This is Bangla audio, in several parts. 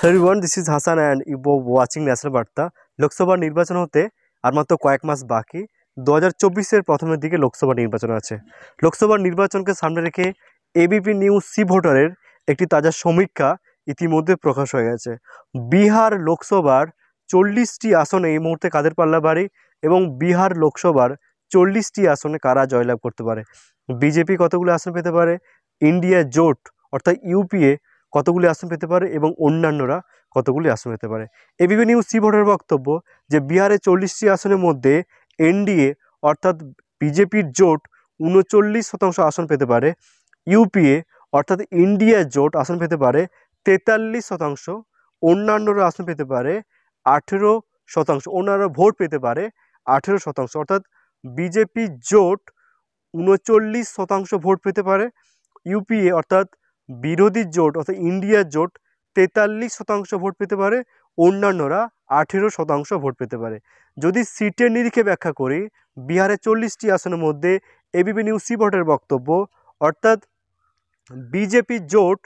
Everyone, this is Hasan and you watching national বার্তা। লোকসভা নির্বাচন হতে আর মাত্র কয়েক মাস বাকি। 2024-এর প্রথমের দিকে লোকসভা নির্বাচন আছে। লোকসভা নির্বাচনকে সামনে রেখে এবিপি নিউজ সি ভোটারের একটি তাজা সমীক্ষা ইতিমধ্যে প্রকাশ হয়ে গেছে। বিহার লোকসভার 40টি আসনে এই মুহূর্তে কাদের পাল্লা ভারী এবং বিহার লোকসভার 40টি আসনে কারা জয়লাভ করতে পারে। বিজেপি কতগুলো আসন পেতে পারে, ইন্ডিয়া জোট অর্থাৎ ইউপিএ কতগুলি আসন পেতে পারে এবং অন্যান্যরা কতগুলি আসন পেতে পারে। এবিপি নিউজ সি ভোটের বক্তব্য যে বিহারে 40টি আসনের মধ্যে এনডিএ অর্থাৎ বিজেপির জোট 39% আসন পেতে পারে, ইউপিএ অর্থাৎ ইন্ডিয়া জোট আসন পেতে পারে 43%, অন্যান্যরা আসন পেতে পারে 18%, অন্যান্য ভোট পেতে পারে 18%, অর্থাৎ বিজেপি জোট 39% ভোট পেতে পারে, ইউপিএ অর্থাৎ বিরোধী জোট অর্থাৎ ইন্ডিয়া জোট 43% ভোট পেতে পারে, অন্যান্যরা 18% ভোট পেতে পারে। যদি সিটের নিরিখে ব্যাখ্যা করি, বিহারের 40টি আসনের মধ্যে এবিপি নিউজ সি ভোটের বক্তব্য অর্থাৎ বিজেপি জোট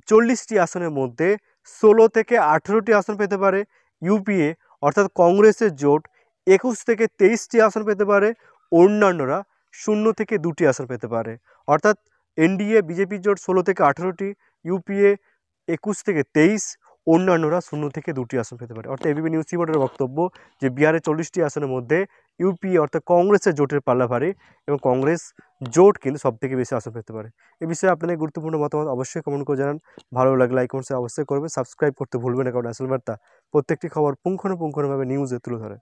40টি আসনের মধ্যে 16 থেকে 18টি আসন পেতে পারে, ইউপিএ অর্থাৎ কংগ্রেসের জোট 21 থেকে 23টি আসন পেতে পারে, অন্যান্যরা 0 থেকে 2টি আসন পেতে পারে। অর্থাৎ এনডিএ বিজেপি জোট 16 থেকে 18টি, ইউপিএ 21 থেকে 23, অন্যান্যরা 0 থেকে 2টি আসন পেতে পারে। অর্থাৎ এবিপি নিউজ সি ভোটের বক্তব্য যে বিহারের 40টি আসনের মধ্যে ইউপিএ অর্থাৎ কংগ্রেসের জোটের পাল্লা ভারী এবং কংগ্রেস জোট কিন্তু সবথেকে বেশি আসন পেতে পারে। এ বিষয়ে আপনাদের গুরুত্বপূর্ণ মতামত অবশ্যই কমেন্ট করে জানান। ভালো লাগলে লাইক কমেন্টস অবশ্যই করবে, সাবস্ক্রাইব করতে ভুলবেন না, কারণ ন্যাশনাল বার্তা প্রত্যেকটি খবর পুঙ্খানুপুঙ্খভাবে নিউজে তুলে ধরে।